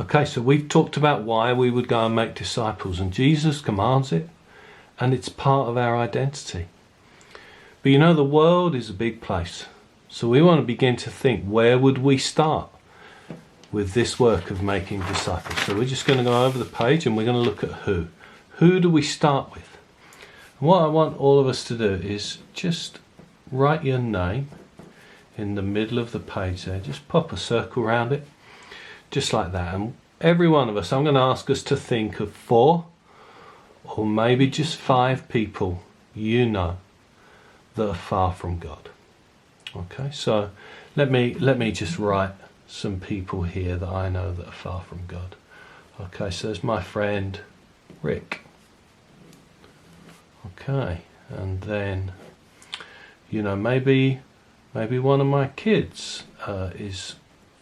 Okay, so we've talked about why we would go and make disciples, and Jesus commands it, and it's part of our identity. But you know, the world is a big place, so we want to begin to think, where would we start with this work of making disciples? So we're just going to go over the page and we're going to look at who. Who do we start with? And what I want all of us to do is just write your name in the middle of the page there. Just pop a circle around it, just like that. And every one of us, I'm going to ask us to think of 4 or maybe just 5 people you know that are far from God. Okay, so let me just write some people here that I know that are far from God. Okay, so there's my friend Rick. Okay, and then, you know, maybe one of my kids is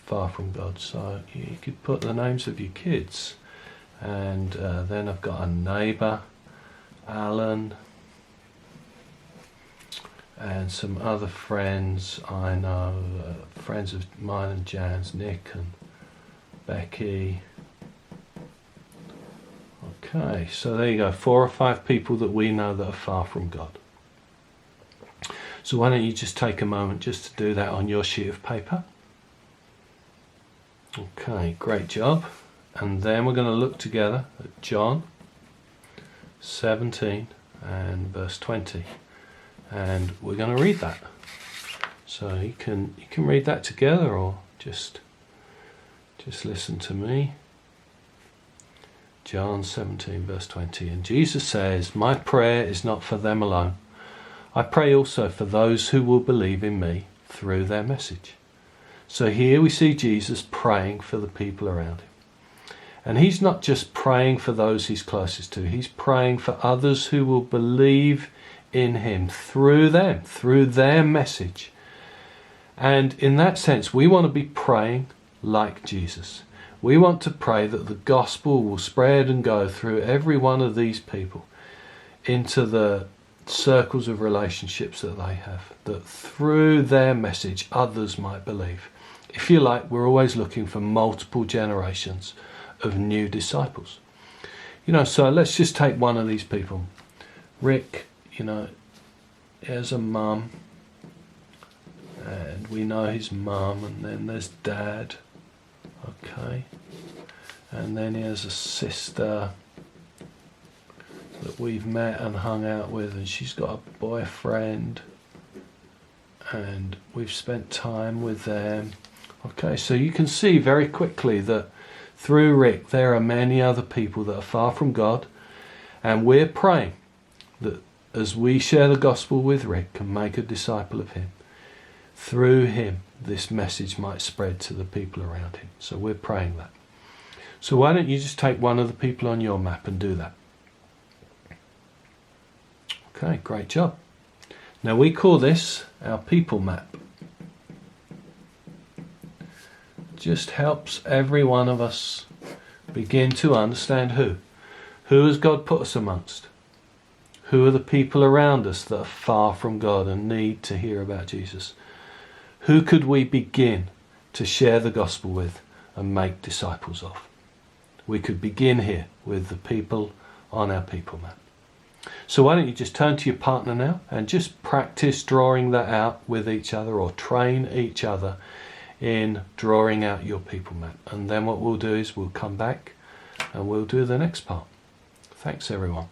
far from God, so you could put the names of your kids. And then I've got a neighbour, Alan, and some other friends I know, friends of mine and Jan's, Nick and Becky. Okay, so there you go, 4 or 5 people that we know that are far from God. So why don't you just take a moment just to do that on your sheet of paper. Okay, great job. And then we're going to look together at John 17 and verse 20. And we're going to read that. So you can read that together, or just listen to me. John 17 verse 20. And Jesus says, "My prayer is not for them alone. I pray also for those who will believe in me through their message." So here we see Jesus praying for the people around him. And he's not just praying for those he's closest to, he's praying for others who will believe in him through them, through their message. And in that sense, we want to be praying like Jesus. We want to pray that the gospel will spread and go through every one of these people into the circles of relationships that they have, that through their message others might believe. If you like, we're always looking for multiple generations of new disciples. You know, so let's just take one of these people. Rick, you know, has a mum, and we know his mum, and then there's Dad, okay, and then he has a sister that we've met and hung out with, and she's got a boyfriend, and we've spent time with them. Okay, so you can see very quickly that through Rick there are many other people that are far from God, and we're praying that as we share the gospel with Rick and make a disciple of him, through him this message might spread to the people around him. So we're praying that. So why don't you just take one of the people on your map and do that. Okay, great job. Now we call this our people map. Just helps every one of us begin to understand who has God put us amongst. Who are the people around us that are far from God and need to hear about Jesus? Who could we begin to share the gospel with and make disciples of? We could begin here with the people on our people map. So why don't you just turn to your partner now and just practice drawing that out with each other, or train each other in drawing out your people map. And then what we'll do is we'll come back and we'll do the next part. Thanks everyone.